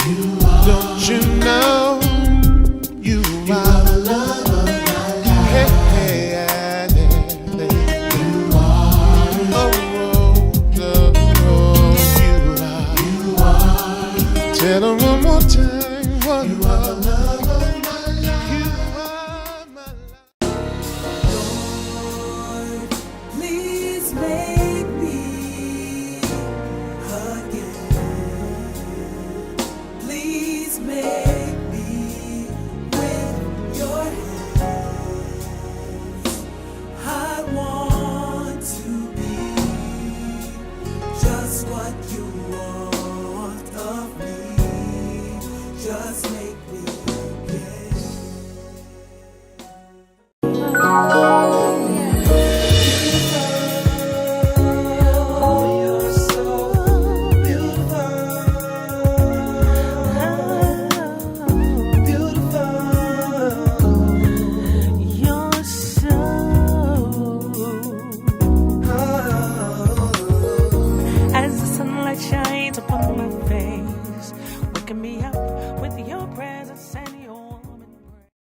Don't you know you are the love of my life? Hey, hey, yeah, yeah, yeah. You are. You are. Tell them one more time what you are. The love of my life. You are my Lord, please make me again. Please make me with your hands. I want to be just what you want of me. Just